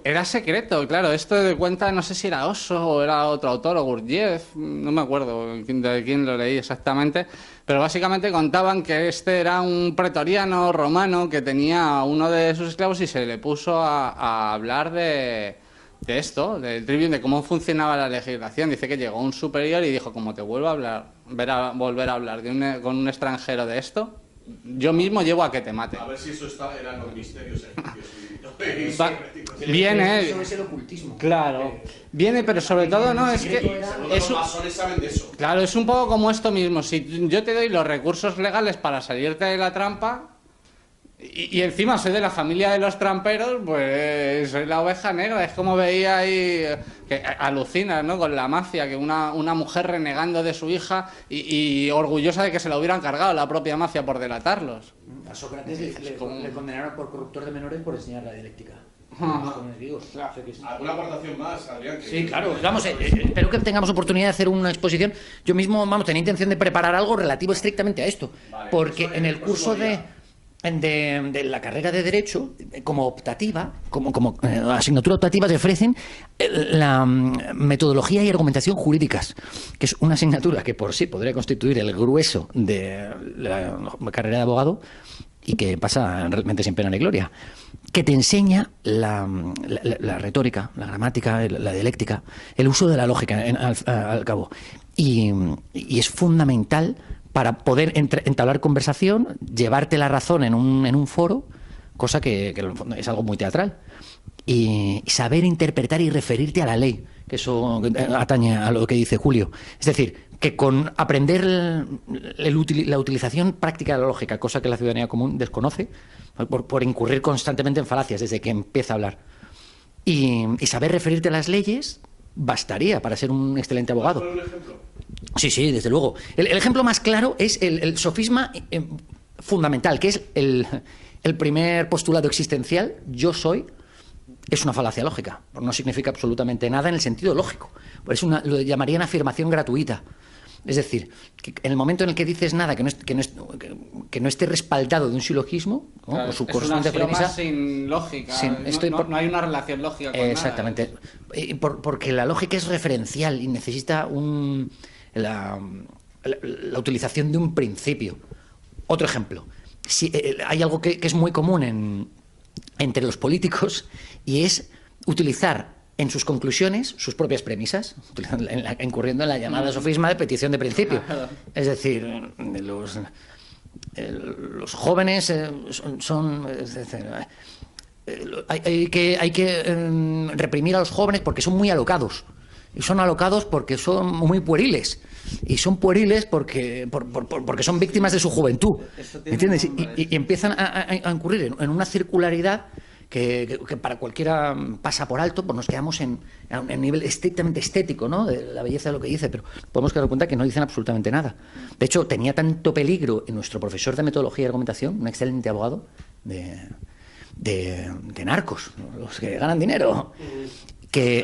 Era secreto, claro. Esto de cuenta, no sé si era Oso o era otro autor, o Gurdjieff, no me acuerdo de quién lo leí exactamente, pero básicamente contaban que este era un pretoriano romano que tenía a uno de sus esclavos y se le puso a hablar de esto, del trivium, de cómo funcionaba la legislación. Dice que llegó un superior y dijo, como te vuelvo a hablar, volver a hablar con un extranjero de esto, yo mismo llevo a que te mate. A ver si eso eran los misterios Viene, Eso es el ocultismo. claro, viene, pero sobre todo no es que los masones saben de eso. claro, es un poco como esto mismo. Si yo te doy los recursos legales para salirte de la trampa y encima soy de la familia de los tramperos, pues soy la oveja negra. Es como veía ahí que alucinas, ¿no? Con la mafia, que una mujer renegando de su hija y orgullosa de que se la hubieran cargado la propia mafia por delatarlos. A Sócrates le condenaron por corruptor de menores por enseñar la dialéctica. ¿Alguna aportación más, Adrián? Sí, claro. Vamos, espero que tengamos oportunidad de hacer una exposición. Yo mismo, tenía intención de preparar algo relativo estrictamente a esto. Vale, porque en el curso de la carrera de Derecho, como optativa, como asignatura optativa, te ofrecen la metodología y argumentación jurídicas, que es una asignatura que por sí podría constituir el grueso de la carrera de abogado y que pasa realmente sin pena ni gloria, que te enseña la retórica, la gramática, la dialéctica, el uso de la lógica al cabo. Y es fundamental para poder entablar conversación, llevarte la razón en un foro, cosa que en el fondo es algo muy teatral, y saber interpretar y referirte a la ley, que eso atañe a lo que dice Julio. Es decir, que con aprender la utilización práctica de la lógica, cosa que la ciudadanía común desconoce, por incurrir constantemente en falacias desde que empieza a hablar, y saber referirte a las leyes, bastaría para ser un excelente abogado. ¿Puedes poner un ejemplo? Sí, desde luego. El ejemplo más claro es el sofisma fundamental, que es el primer postulado existencial, yo soy, es una falacia lógica, no significa absolutamente nada en el sentido lógico. Lo llamarían afirmación gratuita. Es decir, que en el momento en el que dices nada que no esté respaldado de un silogismo, ¿no? Claro, o su es correspondiente una premisa, sin lógica. No hay una relación lógica con exactamente. nada. Porque la lógica es referencial y necesita la utilización de un principio. Otro ejemplo. Hay algo que es muy común entre los políticos y es utilizar en sus conclusiones sus propias premisas, incurriendo en la llamada sofisma de petición de principio. Es decir, los jóvenes hay que reprimir a los jóvenes porque son muy alocados. Y son alocados porque son muy pueriles. Y son pueriles porque son víctimas de su juventud. ¿Entiendes? Y empiezan a incurrir en una circularidad que para cualquiera pasa por alto, pues nos quedamos en un nivel estrictamente estético, ¿no? De la belleza de lo que dice, pero podemos dar cuenta que no dicen absolutamente nada. De hecho, tenía tanto peligro en nuestro profesor de metodología y argumentación, un excelente abogado de narcos, los que ganan dinero, que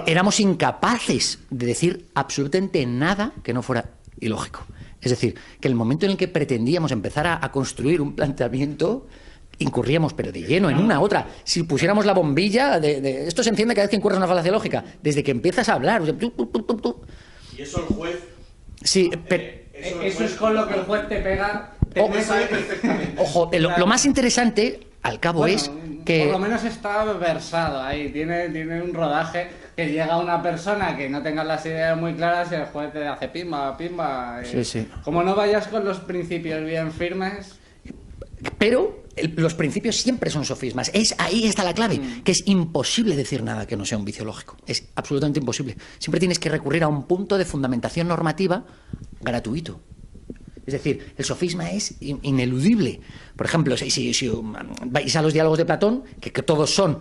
éramos incapaces de decir absolutamente nada que no fuera ilógico. Es decir, que en el momento en el que pretendíamos empezar a construir un planteamiento, incurríamos, pero de lleno, en una otra. Si pusiéramos la bombilla, esto se enciende cada vez que incurres en una falacia lógica, desde que empiezas a hablar. Y eso el juez... Sí, pero... Eso es con lo que el juez te pega. Ojo, lo más interesante, al cabo, es que... Por lo menos está versado ahí, tiene un rodaje que llega una persona que no tenga las ideas muy claras y el juez te hace pimba, pimba. Sí. Como no vayas con los principios bien firmes... Pero los principios siempre son sofismas. Ahí está la clave, que es imposible decir nada que no sea un vicio lógico. Es absolutamente imposible. Siempre tienes que recurrir a un punto de fundamentación normativa gratuito. Es decir, el sofisma es ineludible. Por ejemplo, si vais a los diálogos de Platón, que todos son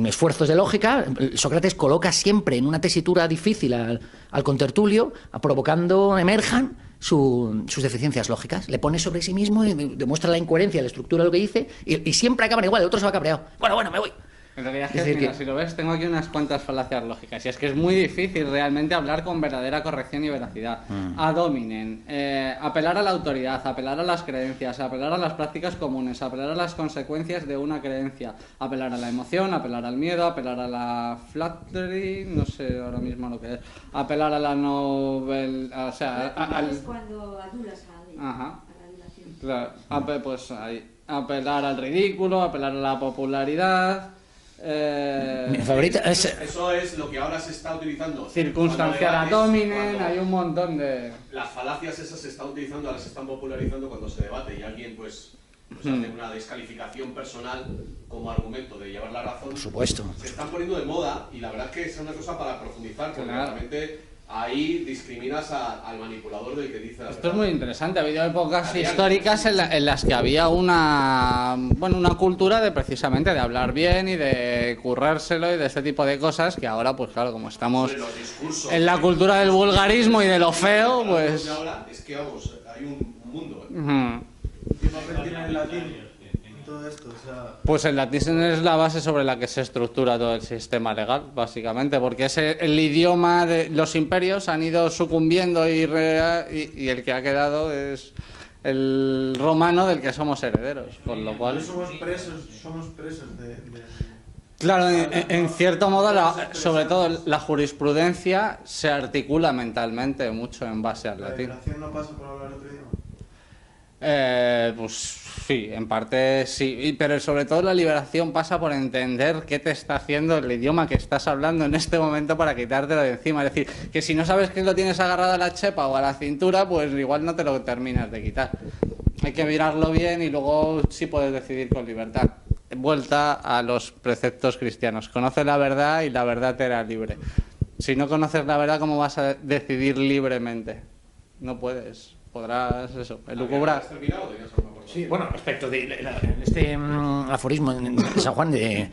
esfuerzos de lógica, Sócrates coloca siempre en una tesitura difícil al contertulio, provocando emerjan sus deficiencias lógicas. Le pone sobre sí mismo y demuestra la incoherencia, la estructura de lo que dice, y siempre acaban igual, el otro se va cabreado. Bueno, me voy. En realidad es Es que, decir, mira, que- si lo ves, tengo aquí unas cuantas falacias lógicas. Y es que es muy difícil realmente hablar con verdadera corrección y veracidad. Ad hominem, apelar a la autoridad, apelar a las creencias, apelar a las prácticas comunes, apelar a las consecuencias de una creencia, apelar a la emoción, apelar al miedo, apelar a la flattery, no sé ahora mismo lo que es, apelar a la novel... O sea, Es cuando adulas a alguien. Ajá. A la adulación. Claro, pues ahí, apelar al ridículo, apelar a la popularidad... Mi favorita es... Eso es lo que ahora se está utilizando. circunstanciar ad Cuando debates, hominem, cuando hay un montón de... Las falacias esas se están utilizando, ahora se están popularizando cuando se debate y alguien pues hace una descalificación personal como argumento de llevar la razón. Por supuesto. Se están poniendo de moda y la verdad es que es una cosa para profundizar porque Claro. realmente ahí discriminas al manipulador del que dice la Esto es verdad. muy interesante. Ha habido épocas Había- históricas en las que había una cultura de precisamente de hablar bien y de currárselo y de este tipo de cosas que ahora, pues claro, como estamos Sobre los discursos, en la cultura del vulgarismo y de lo feo, pues... de ahora es que vamos, hay un mundo. Ujú. ¿Qué papel tiene el latín en todo esto? O sea, Pues el latín es la base sobre la que se estructura todo el sistema legal, básicamente, porque es el idioma de los imperios han ido sucumbiendo y el que ha quedado es el romano del que somos herederos, con lo cual... somos presos de Claro, en cierto modo, sobre todo la jurisprudencia se articula mentalmente mucho en base al la latín. liberación no pasa por hablar otro idioma. Pues sí, en parte sí, pero sobre todo la liberación pasa por entender qué te está haciendo el idioma que estás hablando en este momento para quitártelo de encima. Es decir, que si no sabes que lo tienes agarrado a la chepa o a la cintura, pues igual no te lo terminas de quitar. Hay que mirarlo bien y luego sí puedes decidir con libertad. Vuelta a los preceptos cristianos. Conoce la verdad y la verdad te hará libre. Si no conoces la verdad, ¿cómo vas a decidir libremente? No puedes. Podrás eso, elucubrar. ¿Has terminado? ¿Tenías alguna cosa? Sí, bueno, respecto de este aforismo en San Juan de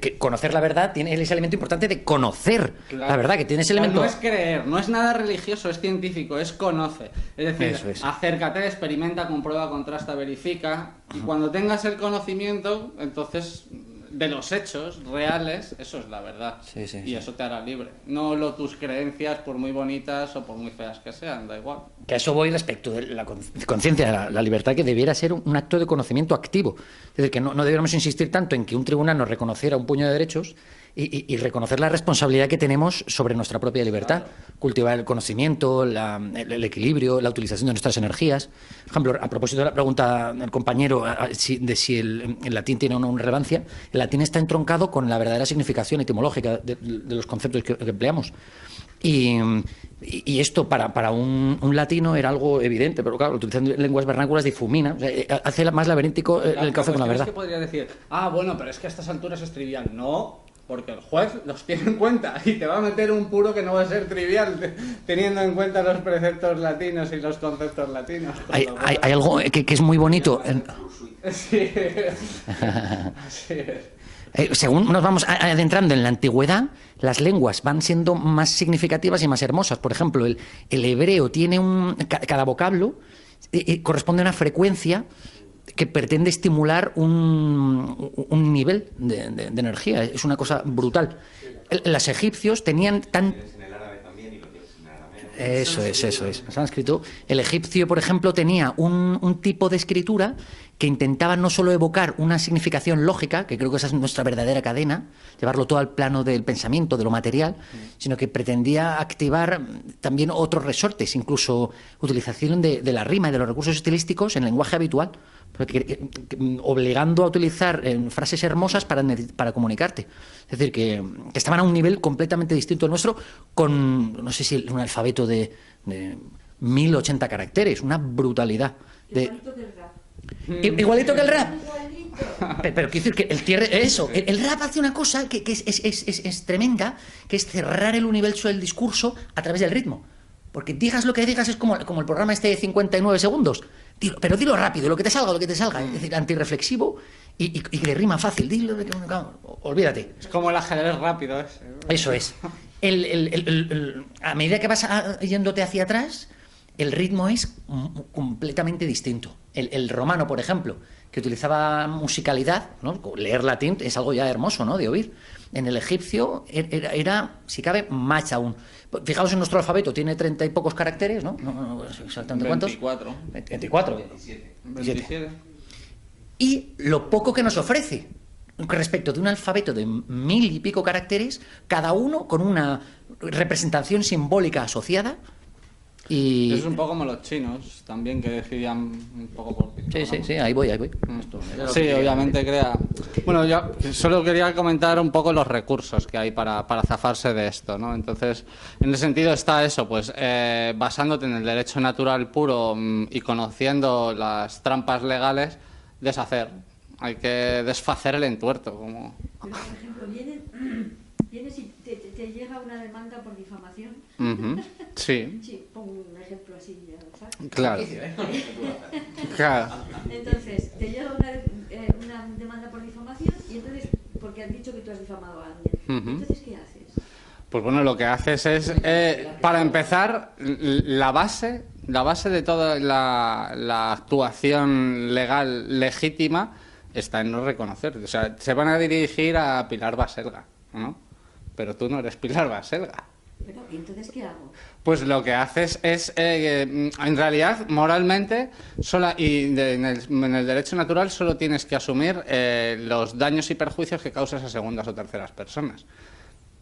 que conocer la verdad tiene ese elemento importante de conocer la verdad, que tiene ese elemento... No es creer, no es nada religioso, es científico, es conoce. Es decir, Eso es. acércate, experimenta, comprueba, contrasta, verifica. Y cuando tengas el conocimiento, entonces, de los hechos reales, eso es la verdad. Sí, sí, y sí. eso te hará libre. No tus creencias, por muy bonitas o por muy feas que sean, da igual. Que a eso voy respecto de la conciencia, la libertad, que debiera ser un acto de conocimiento activo. Es decir, que no debiéramos insistir tanto en que un tribunal nos reconociera un puño de derechos y reconocer la responsabilidad que tenemos sobre nuestra propia libertad. Cultivar el conocimiento, el equilibrio, la utilización de nuestras energías. Por ejemplo, a propósito de la pregunta del compañero de si el latín tiene o no una relevancia, el latín está entroncado con la verdadera significación etimológica de los conceptos que empleamos. Y esto para un latino era algo evidente, pero claro, utilizando lenguas vernáculas difumina, o sea, hace más laberíntico el cauce con la verdad. Es que podría decir, bueno, pero es que a estas alturas es trivial. No, porque el juez los tiene en cuenta y te va a meter un puro que no va a ser trivial, teniendo en cuenta los preceptos latinos y los conceptos latinos. Hay algo que es muy bonito. Sí. Así es. Según nos vamos adentrando en la antigüedad, las lenguas van siendo más significativas y más hermosas. Por ejemplo, el hebreo tiene cada vocablo corresponde a una frecuencia que pretende estimular un nivel de energía. Es una cosa brutal. Los egipcios tenían tan... Eso es. En sánscrito, el egipcio, por ejemplo, tenía un tipo de escritura que intentaba no solo evocar una significación lógica, que creo que esa es nuestra verdadera cadena, llevarlo todo al plano del pensamiento, de lo material, sino que pretendía activar también otros resortes, incluso utilización de la rima y de los recursos estilísticos en lenguaje habitual, obligando a utilizar frases hermosas para comunicarte. Es decir, que estaban a un nivel completamente distinto al nuestro, con, no sé si un alfabeto de 1080 caracteres, una brutalidad. Igualito que el rap. Igualito que el rap. Igualito. Pero quiero decir que el rap hace una cosa que es tremenda, que es cerrar el universo del discurso a través del ritmo. Porque digas lo que digas es como el programa este de 59 segundos. Pero dilo rápido, lo que te salga. Es decir, antirreflexivo y de rima fácil. Dilo, olvídate. Es como el ajedrez rápido ese. Eso es. A medida que vas yéndote hacia atrás, el ritmo es completamente distinto. El romano, por ejemplo, que utilizaba musicalidad, ¿no? Leer latín es algo ya hermoso, ¿no?, de oír. En el egipcio era, si cabe, más aún. Fijaos en nuestro alfabeto, tiene 30 y pocos caracteres, ¿no? No sé exactamente cuántos. 24. 24. 27. Y lo poco que nos ofrece respecto de un alfabeto de 1000 y pico caracteres, cada uno con una representación simbólica asociada. Y Es un poco como los chinos, también, que decidían un poco por ti. sí, ahí voy. Sí, obviamente crea... Bueno, yo solo quería comentar un poco los recursos que hay para zafarse de esto, ¿no? Entonces, en ese sentido está eso, pues basándote en el derecho natural puro y conociendo las trampas legales, deshacer. Hay que desfacer el entuerto, como... Pero, por ejemplo, vienes y te llega una demanda por difamación. Sí, Sí, pongo un ejemplo así, ya, ¿sabes? claro. Claro. Entonces, te llega una demanda por difamación y entonces, porque has dicho que tú has difamado a alguien. Entonces, ¿qué haces? Pues bueno, lo que haces es, para empezar, la base de toda la actuación legal legítima está en no reconocer. O sea, se van a dirigir a Pilar Baselga, ¿no? Pero tú no eres Pilar Baselga. Pero, ¿y entonces qué hago? Pues lo que haces es, en realidad, moralmente, en el derecho natural solo tienes que asumir los daños y perjuicios que causas a segundas o terceras personas.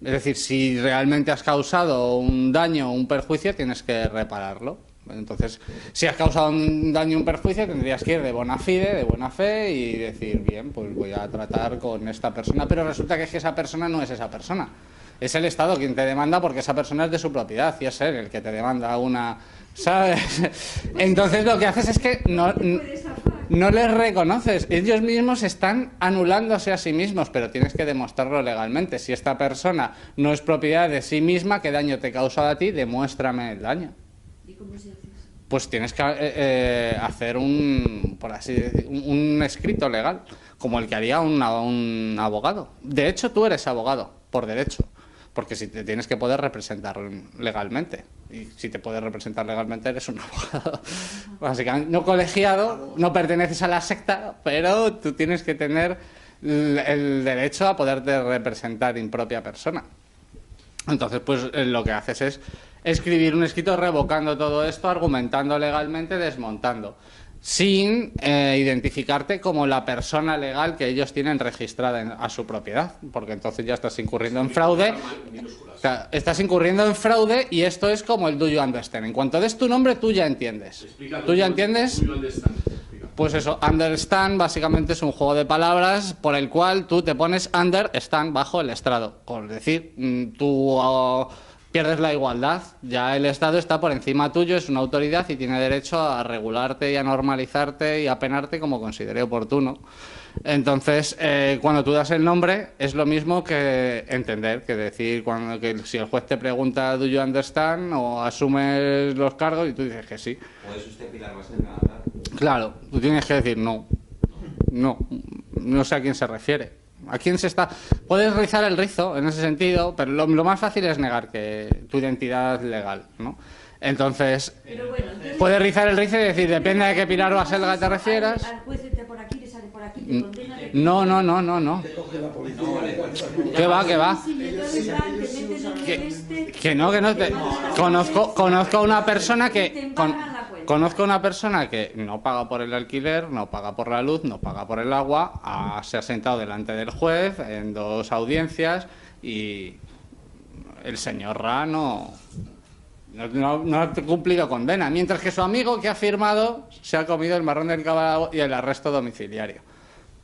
Es decir, si realmente has causado un daño o un perjuicio, tienes que repararlo. Entonces, si has causado un daño o un perjuicio, tendrías que ir de bona fide, de buena fe, y decir, bien, pues voy a tratar con esta persona, pero resulta que es que esa persona no es esa persona. Es el Estado quien te demanda porque esa persona es de su propiedad y es él el que te demanda una... ¿Sabes? Entonces lo que haces es que no les reconoces. Ellos mismos están anulándose a sí mismos, pero tienes que demostrarlo legalmente. Si esta persona no es propiedad de sí misma, ¿qué daño te causa a ti? Demuéstrame el daño. ¿Y cómo se hace eso? Pues tienes que hacer por así decir, un escrito legal, como el que haría un abogado. De hecho, tú eres abogado, por derecho. Porque si te tienes que poder representar legalmente. Y si te puedes representar legalmente, eres un abogado. Básicamente, no colegiado, no perteneces a la secta, pero tú tienes que tener el derecho a poderte representar en propia persona. Entonces, pues lo que haces es escribir un escrito revocando todo esto, argumentando legalmente, desmontando, sin identificarte como la persona legal que ellos tienen registrada a su propiedad, porque entonces ya estás incurriendo en fraude. O sea, estás incurriendo en fraude y esto es como el do you understand. En cuanto des tu nombre, tú ya entiendes. ¿Tú ya entiendes? Pues eso, understand básicamente es un juego de palabras por el cual tú te pones understand, bajo el estrado. Es decir, tú pierdes la igualdad, ya el Estado está por encima tuyo, es una autoridad y tiene derecho a regularte y a normalizarte y a penarte como considere oportuno. Entonces, cuando tú das el nombre, es lo mismo que entender, que decir, que si el juez te pregunta ¿do you understand? O asumes los cargos y tú dices que sí. ¿Puede usted Pilar Baselga hablar? Claro, tú tienes que decir no sé a quién se refiere. ¿A quién se está? Puedes rizar el rizo en ese sentido, pero lo más fácil es negar que tu identidad legal, ¿no? Entonces, Pero bueno, entonces, puedes rizar el rizo y decir, depende de qué Pilar Baselga te refieras. Al juez entra por aquí, le sale por aquí, te condena. No. ¿Qué va? Sí, entonces ya te meten en el Que no. Conozco a una persona te que... embargan la cuenta. Conozco a una persona que no paga por el alquiler, no paga por la luz, no paga por el agua, se ha sentado delante del juez en 2 audiencias y el señor Ra no ha cumplido condena, mientras que su amigo que ha firmado se ha comido el marrón del caballo y el arresto domiciliario.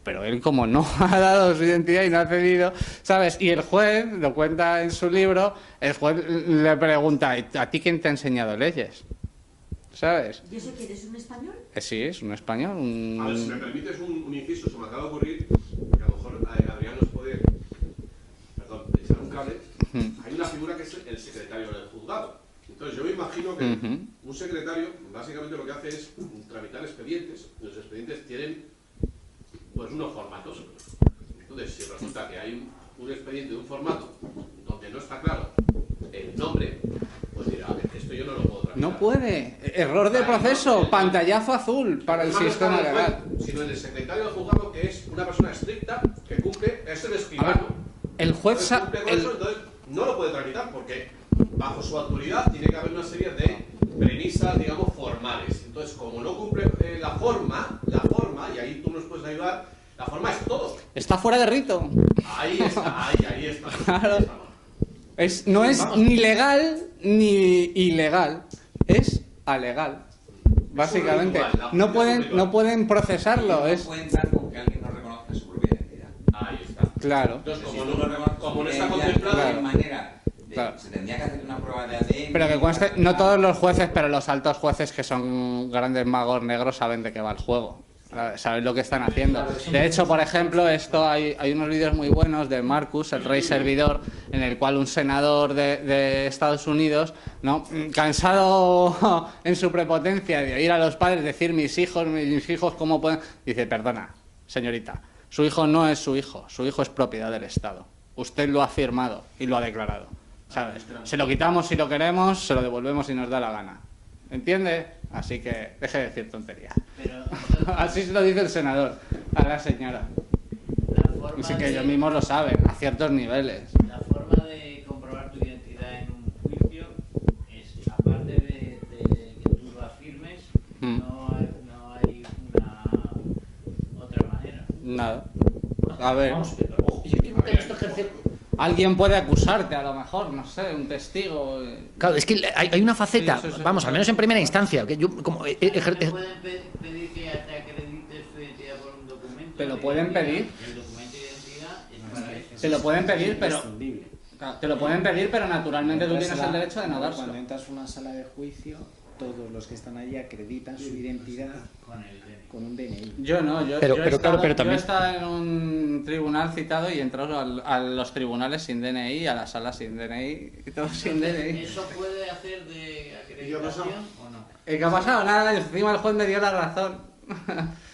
Pero él, como no ha dado su identidad y no ha cedido, ¿sabes? Y el juez, lo cuenta en su libro, el juez le pregunta, ¿a ti quién te ha enseñado leyes? ¿Sabes? ¿Y eso quién es un español? Sí, es un español. A ver, si me permites un inciso, se me acaba de ocurrir, que a lo mejor Adrián nos puede, echar un cable. Hay una figura que es el secretario del juzgado. Entonces yo me imagino que un secretario básicamente lo que hace es tramitar expedientes. Los expedientes tienen pues unos formatos. Entonces si resulta que hay un expediente de un formato donde no está claro el nombre, pues dirá, esto yo no lo puedo tramitar. No puede. Error de proceso, pantallazo azul para el No está sistema en el legal. juez, sino en el secretario del juzgado, que es una persona estricta, que cumple, es el escribano. El juez Entonces, sa- cumple con el- eso, entonces no lo puede tramitar, porque bajo su autoridad tiene que haber una serie de premisas, digamos, formales. Entonces, como no cumple la forma, y ahí tú nos puedes ayudar, la forma es todo. Está fuera de rito. Ahí está, ahí está. Claro. Ahí está. No es Vamos. ni legal ni ilegal. Es alegal. Básicamente. ritual, la No aplicación pueden, ritual. no pueden procesarlo. No Es puede entrar con que alguien no reconozca su propia identidad. Ahí está. claro. Entonces, Si como tú no reconoces como no su está identidad, contemplado, Claro. de manera de- Claro. se tendría que hacer una prueba de ADN. Pero que conste, no todos los jueces, pero los altos jueces que son grandes magos negros saben de qué va el juego. Saben lo que están haciendo. De hecho, por ejemplo, hay unos vídeos muy buenos de Marcus, el rey servidor, en el cual un senador de Estados Unidos, ¿no?, cansado en su prepotencia de oír a los padres decir mis hijos, ¿cómo pueden? Dice, perdona, señorita, su hijo no es su hijo es propiedad del Estado. Usted lo ha firmado y lo ha declarado. ¿Sabes? Se lo quitamos si lo queremos, se lo devolvemos si nos da la gana. ¿Entiende? Así que deje de decir tonterías. Pero Así se lo dice el senador a la señora. la forma, Así que de, ellos mismos lo saben, a ciertos niveles. la forma de comprobar tu identidad en un juicio es, aparte de que tú lo afirmes, Mm. no hay una otra manera. Nada. A ver, Vamos, ojo, yo nunca he visto ejercer. alguien puede acusarte, a lo mejor, no sé, un testigo. Claro, es que hay una faceta, Sí, eso es- vamos, al menos en primera instancia, que yo como ¿No pueden pedir que te acredites tu identidad por un documento? Te lo de pueden identidad? pedir. El documento de identidad es para eso. Te lo pueden pedir, pero Imprescindible. te lo pueden pedir, pero naturalmente tú Entras tienes a el la- derecho de no dárselo. Cuando entras a una sala de juicio, todos los que están allí acreditan su identidad Con el DNI. con un DNI. Yo no, Pero- yo he pero claro, estado- pero yo también- he estado en un tribunal citado y he entrado a los tribunales sin DNI, a la sala sin DNI y todo sin DNI. ¿Eso puede hacer de ¿Y qué ha pasado? acreditación o no? ¿Qué ha pasado? Nada, encima el juez me dio la razón.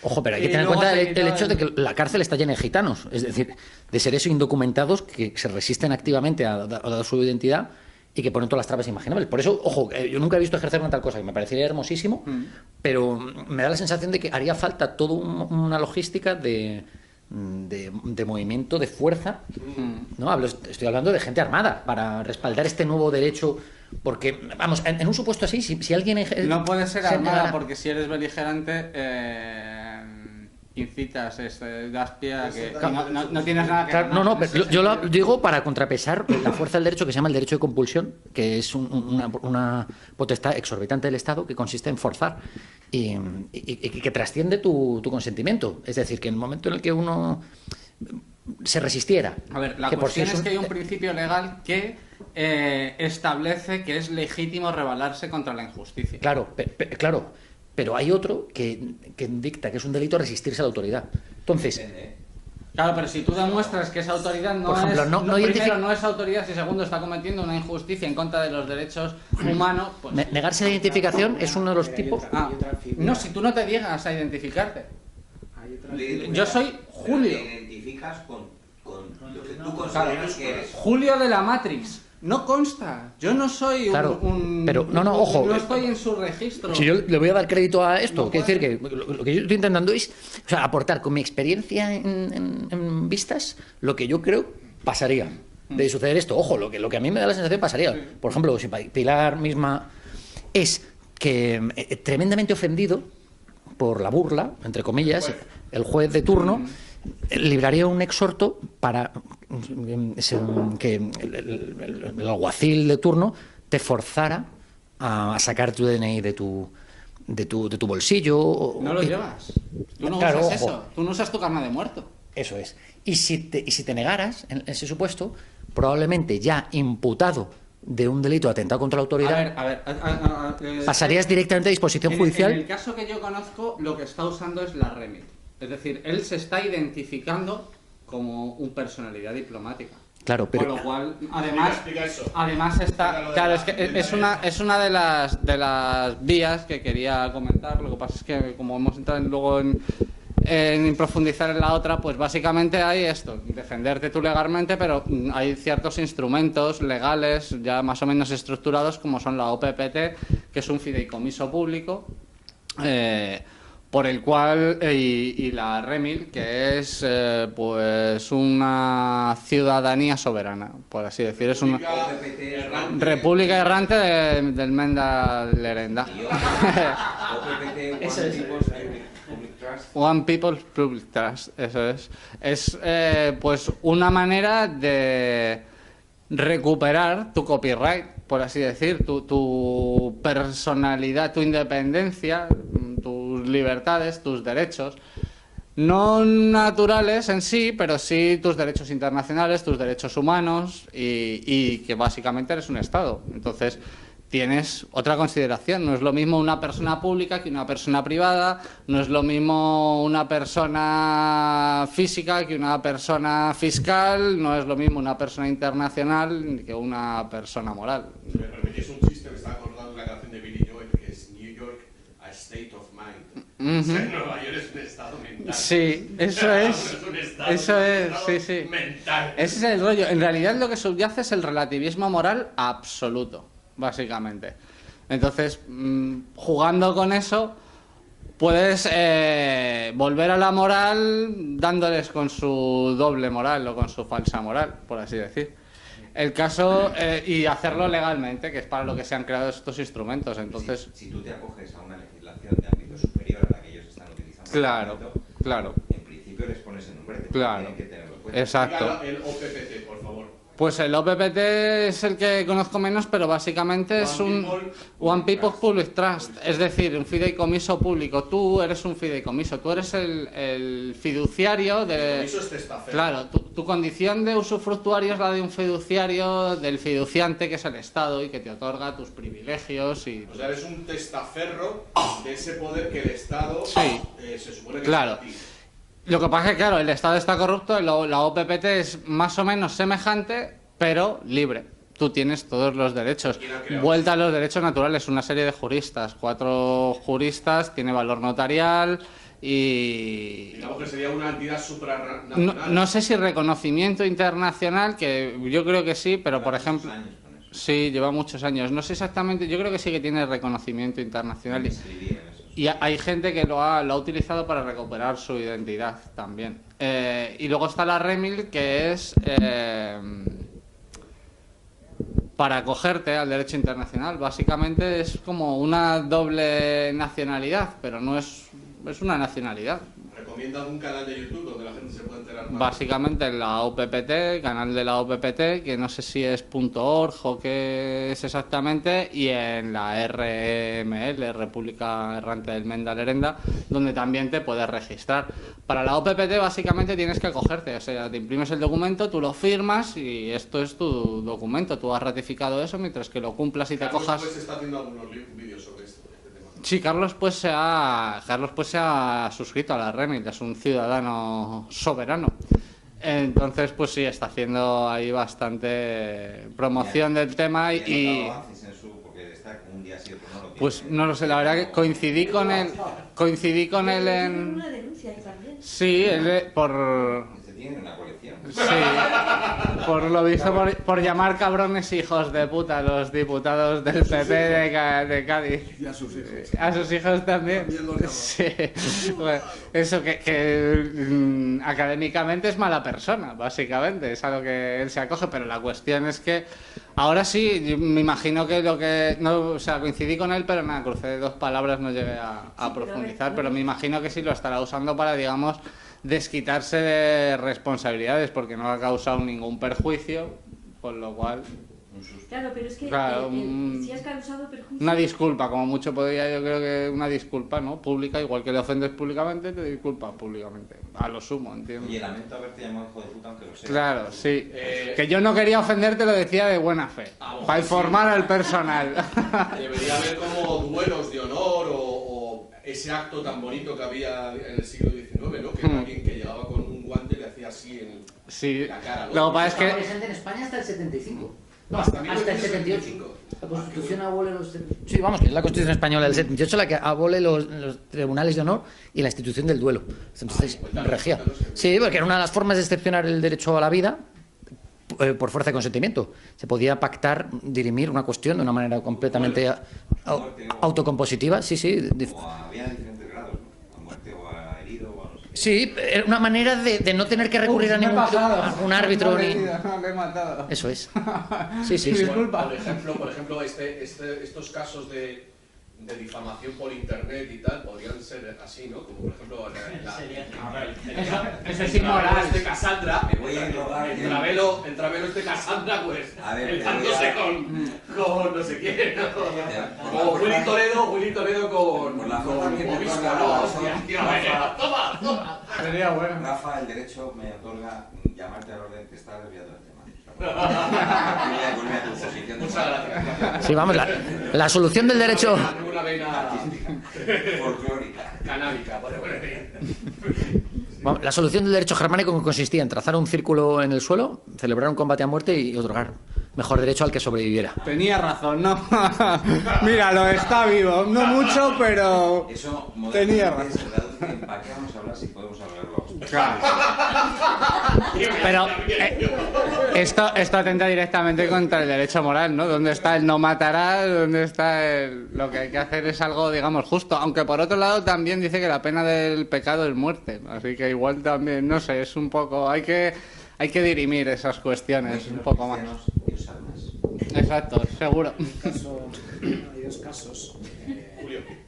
Ojo, pero hay que Y tener en luego cuenta se el quitó hecho de que la cárcel está llena de gitanos, es decir, de seres indocumentados que se resisten activamente a dar su identidad y que ponen todas las trabas imaginables. Por eso, ojo, yo nunca he visto ejercer una tal cosa, que me parecería hermosísimo, pero me da la sensación de que haría falta toda una logística de movimiento, de fuerza, ¿no? Estoy hablando de gente armada para respaldar este nuevo derecho, porque, vamos, en un supuesto así, si alguien... No puede ser gente armada gana- porque si eres beligerante incitas, das pie a que no tienes nada que Claro, ganar no, en pero ese yo lo sentido. digo para contrapesar la fuerza del derecho que se llama el derecho de compulsión, que es una potestad exorbitante del Estado que consiste en forzar y que trasciende tu consentimiento. Es decir, que en el momento en el que uno se resistiera... A ver, la que por sí cuestión es un- que hay un principio legal que establece que es legítimo rebelarse contra la injusticia. Claro, claro, pero hay otro que dicta que es un delito resistirse a la autoridad. Entonces, Depende. Claro, pero si tú demuestras que esa autoridad no Por ejemplo, es, no primero identifica- no es autoridad y segundo está cometiendo una injusticia en contra de los derechos humanos, pues... negarse la identificación es uno de los tipos... Ah, no, si tú no te llegas a identificarte. Hay otra Yo soy Julio. Te identificas con lo que tú Claro, consideras que eres. Julio de la Matrix. No consta. Yo no soy Claro, pero no, ojo. No estoy en su registro. Si yo le voy a dar crédito a esto, No quiero decir puede. que lo que yo estoy intentando es, o sea, aportar con mi experiencia en vistas lo que yo creo pasaría de suceder esto. Ojo, lo que a mí me da la sensación pasaría. Por ejemplo, si Pilar misma es que tremendamente ofendido por la burla, entre comillas, el juez de turno libraría un exhorto para que el alguacil de turno te forzara a sacar tu DNI de tu bolsillo. No lo llevas. Tú no Claro, usas ojo. eso. Tú no usas tu carne de muerto. Eso es. Y si te negaras en ese supuesto, probablemente ya imputado de un delito de atentado contra la autoridad, A ver. pasarías directamente a disposición judicial. En el caso que yo conozco, lo que está usando es la REMIT. Es decir, él se está identificando como una personalidad diplomática. Claro, pero Con lo cual, además, Explica eso. además está, claro, es que es una de las vías que quería comentar. Lo que pasa es que como hemos entrado luego en profundizar en la otra, pues básicamente hay esto, defenderte tú legalmente, pero hay ciertos instrumentos legales ya más o menos estructurados como son la OPPT, que es un fideicomiso público, por el cual, y la REMIL, que es pues una ciudadanía soberana, por así decir, es una república errante del Menda Lerenda. Eso es. One People Public Trust, eso es. Es pues una manera de recuperar tu copyright, por así decir, tu personalidad, tu independencia, tus libertades, tus derechos, no naturales en sí, pero sí tus derechos internacionales, tus derechos humanos y que básicamente eres un Estado. Entonces tienes otra consideración. No es lo mismo una persona pública que una persona privada, no es lo mismo una persona física que una persona fiscal, no es lo mismo una persona internacional que una persona moral. Si me permitís un chiste, me está acordando la canción de Billy Joel, que es New York, a state of mind. O sea, Nueva York es un estado mental. Sí, eso es. Sí, sí. Mental. Ese es el rollo. En realidad lo que subyace es el relativismo moral absoluto, básicamente. Entonces, jugando con eso, puedes volver a la moral dándoles con su doble moral o con su falsa moral, por así decir. El caso, y hacerlo legalmente, que es para lo que se han creado estos instrumentos. Entonces, si tú te acoges a una legislación de ámbito superior a la que ellos están utilizando, claro, claro. En principio les pones el nombre, Claro. tienen que tenerlo en cuenta. Exacto. El OPPT, por favor. Pues el OPPT es el que conozco menos, pero básicamente es un One People Public Trust, es decir, un fideicomiso público. Tú eres un fideicomiso, tú eres el fiduciario de... Eso es testaferro. Claro, tu condición de usufructuario es la de un fiduciario, del fiduciante, que es el Estado y que te otorga tus privilegios y... O sea, eres un testaferro de ese poder que el Estado Sí. Se supone que Claro. es para ti. Lo que pasa es que, claro, el Estado está corrupto, la OPPT es más o menos semejante, pero libre. Tú tienes todos los derechos. ¿Quién ha creado Vuelta a los derechos naturales, una serie de juristas, 4 juristas, tiene valor notarial y... Digamos que sería una entidad supranacional. No sé si reconocimiento internacional, que yo creo que sí, pero por ejemplo... Años con eso. Sí, lleva muchos años. No sé exactamente, yo creo que sí que tiene reconocimiento internacional. Escribí en eso. Y hay gente que lo ha utilizado para recuperar su identidad también. Y luego está la REMIL, que es para acogerte al derecho internacional. Básicamente es como una doble nacionalidad, pero no es una nacionalidad. ¿Recomiendas un canal de YouTube donde la gente se pueda enterar más? Básicamente en la OPPT, canal de la OPPT, que no sé si es .org o qué es exactamente, y en la RML, República Errante del Menda Lerenda, donde también te puedes registrar. Para la OPPT básicamente tienes que acogerte, o sea, te imprimes el documento, tú lo firmas y esto es tu documento, tú has ratificado eso, mientras que lo cumplas y te Carlos, cojas... pues, está haciendo algunos vídeos sobre este tema. Sí, Carlos pues se ha suscrito a la REMIL, es un ciudadano soberano. Entonces, pues sí, está haciendo ahí bastante promoción del tema y... ¿He notado avances en su, porque está un día sí, otro no lo tiene? Pues no lo sé, la verdad que coincidí con él Tiene en... una denuncia ahí también. Sí, por... Este tiene una colección. Sí, por lo visto, por llamar cabrones hijos de puta a los diputados del PP de Cádiz. Y a sus hijos. A sus hijos también. También los llamó. Sí. Bueno, eso que académicamente es mala persona, básicamente. Es a lo que él se acoge, pero la cuestión es que ahora sí, yo me imagino que lo que... No, o sea, coincidí con él, pero nada, crucé 2 palabras, no llegué a profundizar, pero me imagino que sí lo estará usando para, digamos, desquitarse de responsabilidades, porque no ha causado ningún perjuicio, con lo cual... Claro, pero es que Claro, si has causado perjuicio... Una disculpa, como mucho podría, yo creo que una disculpa, ¿no? Pública, igual que le ofendes públicamente, te disculpas públicamente. A lo sumo, entiendo. Oye, lamento haberte llamado hijo de puta, aunque lo sé. Claro, sí. Que yo no quería ofenderte, lo decía de buena fe. Para informar al personal. Debería haber como duelos de honor o ese acto tan bonito que había en el siglo XIX, ¿no? Que era alguien que llegaba con un guante y le hacía así en Sí. la cara. ¿no? Lo que pasa es Estaba que... vigente en España hasta el 75. No, Hasta el 78. La Constitución abole los... Sí, vamos, que es la Constitución española del 78 la que abole los tribunales de honor y la institución del duelo. Entonces, regía. Sí, porque era una de las formas de excepcionar el derecho a la vida, por fuerza de consentimiento. Se podía pactar, dirimir una cuestión de una manera completamente autocompositiva. Sí, sí. O había diferentes grados, ¿no? A muerte o a herido o a no sé qué. Sí, era una manera de no tener que recurrir a ningún árbitro ni... No, le he matado. Eso es. Sí, sí, sí. Disculpa. Por ejemplo estos casos de difamación por internet y tal podrían ser así, ¿no? Como por ejemplo Eso es inmoral. de Cassandra, Me voy a englobar el travelo de Cassandra, pues A ver, peleándose con no sé quién, ¿no? O Willy Toledo Por la forma que me Obispo, otorga ¿no? la Hostia, razón, tío, Rafa. toma. Sería bueno. Rafa, el derecho me otorga llamarte al orden que está desviado del tema. Vuelve a tu posición de Muchas gracias. Sí, vamos, la solución del derecho... Una vena folclórica. canábica, por ejemplo. Vamos, la solución del derecho germánico consistía en trazar un círculo en el suelo, celebrar un combate a muerte y otorgar mejor derecho al que sobreviviera. Tenía razón, ¿no? Míralo, está vivo. No mucho, pero... Eso Tenía modernamente razón. se traduce en ¿para qué vamos a hablar si podemos hablarlo? Claro. Pero esto atenta directamente contra el derecho moral, ¿no? ¿Dónde está el no matarás? ¿Dónde está lo que hay que hacer es algo, digamos, justo? Aunque por otro lado también dice que la pena del pecado es muerte. Así que igual también, no sé, es un poco... Hay que dirimir esas cuestiones un poco más. Y usar más. Exacto, seguro. Hay dos casos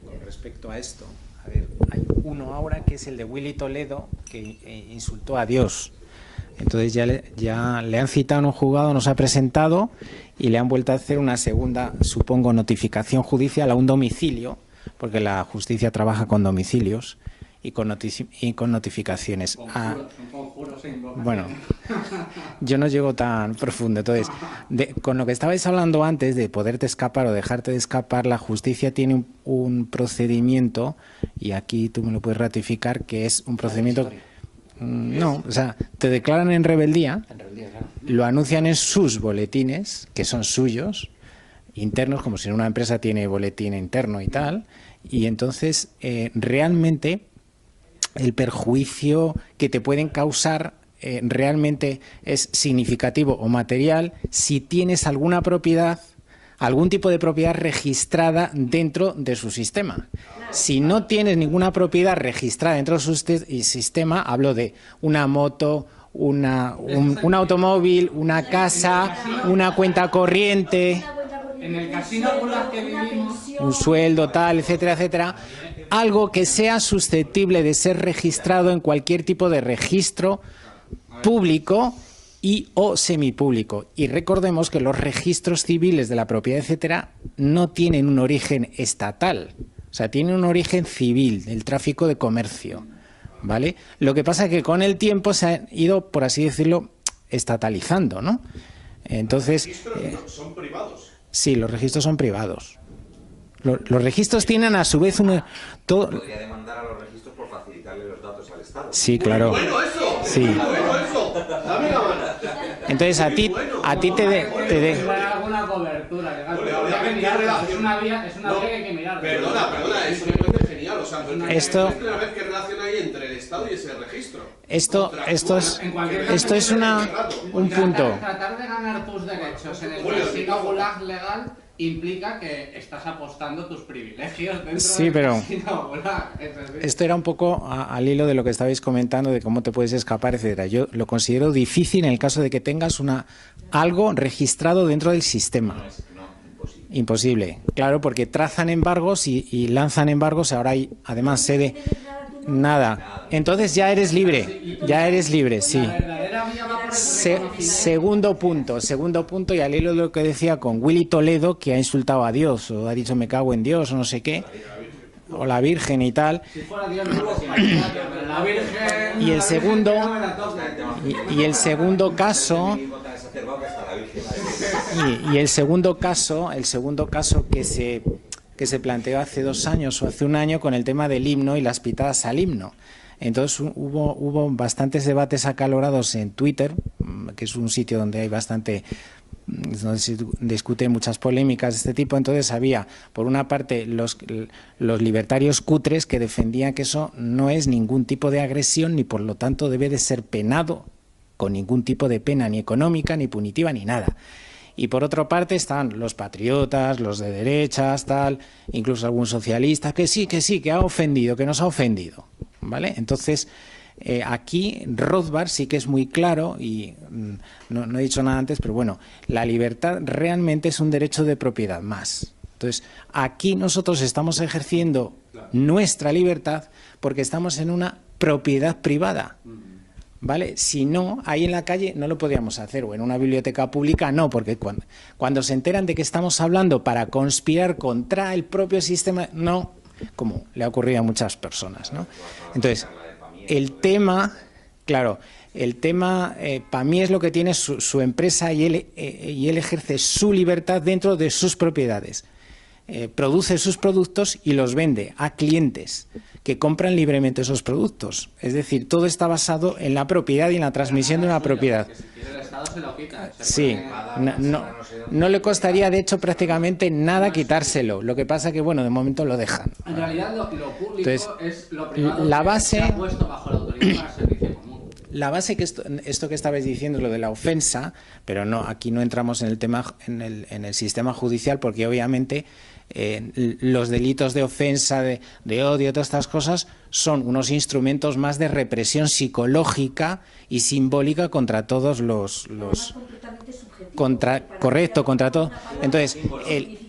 con respecto a esto. A ver, hay uno ahora que es el de Willy Toledo, que insultó a Dios. Entonces ya le han citado en un juzgado, nos ha presentado y le han vuelto a hacer una segunda, supongo, notificación judicial a un domicilio, porque la justicia trabaja con domicilios y con notificaciones. Bueno, yo no llego tan profundo. Entonces, con lo que estabais hablando antes de poderte escapar o dejarte de escapar, la justicia tiene un procedimiento, y aquí tú me lo puedes ratificar, que es un procedimiento... No, o sea, te declaran en rebeldía, lo anuncian en sus boletines, que son suyos, internos, como si una empresa tiene boletín interno y tal, y entonces realmente el perjuicio que te pueden causar realmente es significativo o material si tienes alguna propiedad, algún tipo de propiedad registrada dentro de su sistema. Si no tienes ninguna propiedad registrada dentro de su sistema, hablo de una moto, un automóvil, una casa, una cuenta corriente, En el casino Gulag que vivimos... un sueldo, tal, etcétera, etcétera, algo que sea susceptible de ser registrado en cualquier tipo de registro público y o semipúblico. Y recordemos que los registros civiles de la propiedad, etcétera, no tienen un origen estatal, o sea, tienen un origen civil, del tráfico de comercio, ¿vale? Lo que pasa es que con el tiempo se han ido, por así decirlo, estatalizando, ¿no? Entonces... Los registros son privados. Sí, los registros son privados. Los registros tienen a su vez Podría demandar a los registros por facilitarle los datos al Estado. Sí, claro. Bueno eso. Sí. Bueno eso. Dame la mano. Entonces a ti te alguna cobertura legal. Ole, Pero ole, habría que ¿qué mirarla, relación? es una vía No, que hay que mirar. Perdona, eso me parece genial. O sea, Esto- es la vez que relación hay entre el Estado y ese registro. esto es un punto. Tratar de ganar tus derechos en el casino Gulag legal implica que estás apostando tus privilegios dentro Sí, del pero casino Gulag. Es decir, esto era un poco al hilo de lo que estabais comentando de cómo te puedes escapar, etcétera. Yo lo considero difícil en el caso de que tengas algo registrado dentro del sistema. Imposible, claro, porque trazan embargos y lanzan embargos. Ahora hay además sede nada. Entonces ya eres libre, sí. la verdadera vía va por el reconocimiento. Segundo punto, y al hilo de lo que decía con Willy Toledo, que ha insultado a Dios, o ha dicho me cago en Dios, o no sé qué, o la Virgen y tal. Si fuera Dios no lo imaginaría, pero la Virgen... Y el la segundo, Virgen no me la toca. y el segundo caso, y el segundo caso que se planteó hace 2 años o hace 1 año con el tema del himno y las pitadas al himno. Entonces hubo bastantes debates acalorados en Twitter, que es un sitio donde hay donde se discuten muchas polémicas de este tipo. Entonces había, por una parte, los libertarios cutres que defendían que eso no es ningún tipo de agresión ni por lo tanto debe de ser penado con ningún tipo de pena ni económica, ni punitiva, ni nada. Y por otra parte están los patriotas, los de derechas, tal, incluso algún socialista, que sí, que ha ofendido, que nos ha ofendido, ¿vale? Entonces, aquí Rothbard sí que es muy claro, y no he dicho nada antes, pero bueno, la libertad realmente es un derecho de propiedad más. Entonces, aquí nosotros estamos ejerciendo nuestra libertad porque estamos en una propiedad privada, ¿vale? Si no, ahí en la calle no lo podríamos hacer, o en una biblioteca pública no, porque cuando se enteran de que estamos hablando para conspirar contra el propio sistema, no, como le ha ocurrido a muchas personas, ¿no? Entonces, el tema, claro, para mí es lo que tiene su empresa y él ejerce su libertad dentro de sus propiedades. Produce sus productos y los vende a clientes que compran libremente esos productos. Es decir, todo está basado en la propiedad y en la transmisión de una propiedad. Sí, no le costaría de hecho prácticamente nada quitárselo. Lo que pasa que, bueno, de momento lo dejan. En realidad lo público entonces, es lo privado la base, que se ha puesto bajo la autoridad para el servicio común. La base que esto que estabais diciendo es lo de la ofensa, pero no, aquí no entramos en el tema en el sistema judicial, porque obviamente los delitos de ofensa, de odio, todas estas cosas son unos instrumentos más de represión psicológica y simbólica contra todos los correcto, contra todo. Entonces,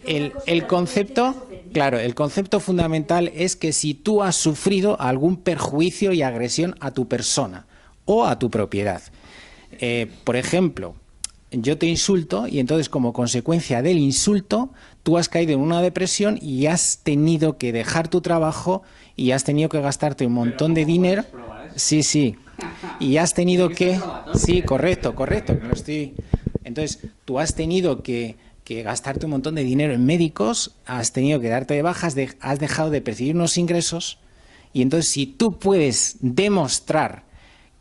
el concepto, claro, el concepto fundamental es que si tú has sufrido algún perjuicio y agresión a tu persona o a tu propiedad, por ejemplo, yo te insulto y entonces como consecuencia del insulto tú has caído en una depresión y has tenido que dejar tu trabajo y has tenido que gastarte un montón de dinero. Sí. Y has tenido que... Sí, correcto. Entonces, tú has tenido que gastarte un montón de dinero en médicos, has tenido que darte de bajas, has dejado de percibir unos ingresos, y entonces si tú puedes demostrar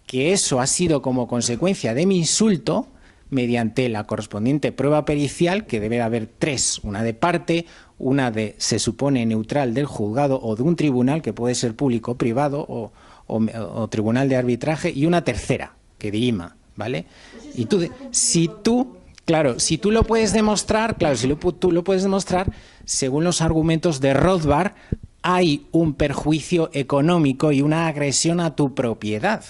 que eso ha sido como consecuencia de mi insulto, mediante la correspondiente prueba pericial, que debe haber 3, una de parte, una de, se supone, neutral del juzgado o de un tribunal, que puede ser público o privado, o tribunal de arbitraje, y una tercera, que dirima, ¿vale? Y tú, si tú lo puedes demostrar, tú lo puedes demostrar, según los argumentos de Rothbard, hay un perjuicio económico y una agresión a tu propiedad,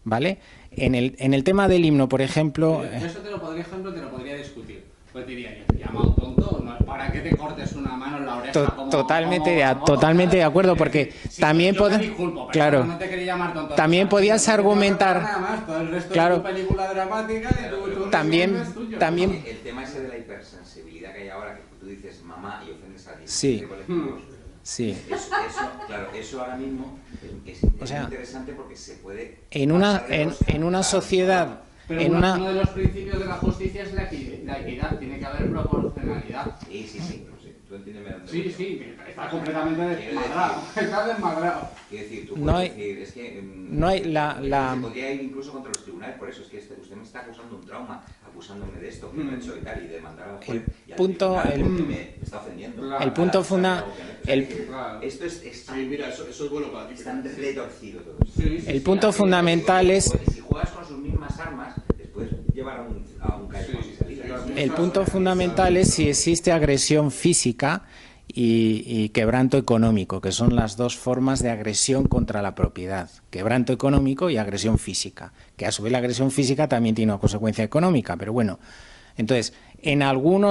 ¿vale? En el tema del himno, por ejemplo... Eso te lo podría discutir. Pues diría, llamado tonto, no es para que te cortes una mano en la oreja. Totalmente de acuerdo, porque sí, también claro, no te quería llamar tonto. También podías argumentar... Nada más, todo el resto claro, de tu película dramática y tú también... El tema ese de la hipersensibilidad que hay ahora, que tú dices mamá y ofendes a alguien. Sí. Sí. Eso ahora mismo es interesante porque se puede... En una sociedad... Pero uno de los principios de la justicia es la equidad, tiene que haber proporcionalidad. Sí, tú entiendes. Sí, está completamente desmadrado. Está desmadrado. Quiero decir, tú puedes decir, es que... no hay se podría ir incluso contra los tribunales, por eso es que usted me está causando un trauma, acusándome de esto, que no he hecho y tal, y demandar al juez, me está ofendiendo. El punto fundamental... Esto es... Sí, mira, eso es bueno para ti. Está retorcido todo. El punto fundamental es... Si juegas con sus mismas armas, después llevar a un callejón sin salida. El punto fundamental es si existe agresión física y quebranto económico, que son las dos formas de agresión contra la propiedad. Quebranto económico y agresión física, que a su vez la agresión física también tiene una consecuencia económica, pero bueno. Entonces, en algún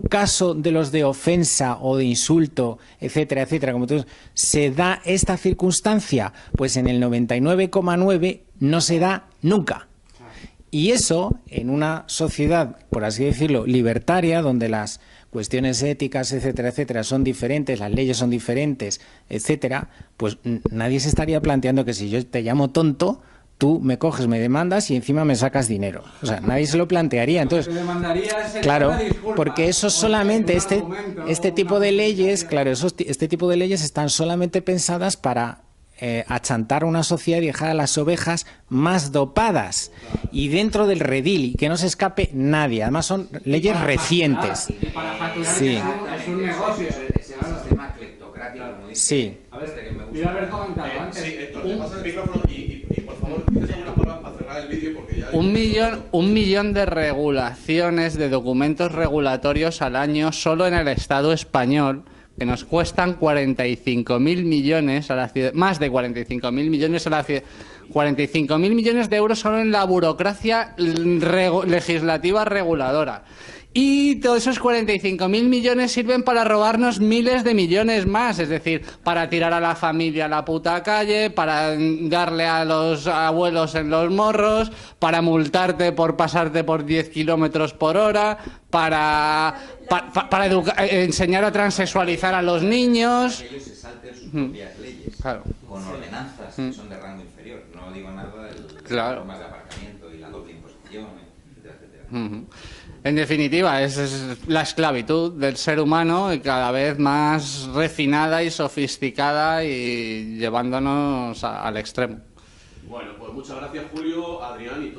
caso de los de ofensa o de insulto, etcétera, como tú, ¿se da esta circunstancia? Pues en el 99,9 no se da nunca. Y eso, en una sociedad, por así decirlo, libertaria, donde las cuestiones éticas, etcétera, son diferentes, las leyes son diferentes, etcétera, pues nadie se estaría planteando que si yo te llamo tonto, tú me coges, me demandas y encima me sacas dinero. O sea, nadie se lo plantearía. Entonces, claro, porque eso solamente, este tipo de leyes, claro, este tipo de leyes están solamente pensadas para achantar a una sociedad y dejar a las ovejas más dopadas y dentro del redil y que no se escape nadie. Además son leyes recientes. Sí. Es un negocio. Es el sistema cleptocrático, como dice. Sí. A ver, voy a haber comentado antes. Sí, Héctor, te pasas el micrófono y por favor, dices alguna palabra para hacer cerrar el vídeo porque ya... Un millón de regulaciones, de documentos regulatorios al año solo en el Estado español, que nos cuestan 45.000 millones a la ciudad, más de 45.000 millones a la ciudad, 45.000 millones de euros solo en la burocracia legislativa reguladora. Y todos esos 45.000 millones sirven para robarnos miles de millones más, es decir, para tirar a la familia a la puta calle, para darle a los abuelos en los morros, para multarte por pasarte por 10 kilómetros por hora, para enseñar a transexualizar a los niños. Que ellos se salten sus propias leyes, claro, con ordenanzas que son de rango inferior. No digo nada de las normas de aparcamiento y la doble imposición, etcétera, etcétera. En definitiva, es la esclavitud del ser humano y cada vez más refinada y sofisticada y llevándonos al extremo. Bueno, pues muchas gracias, Julio, Adrián y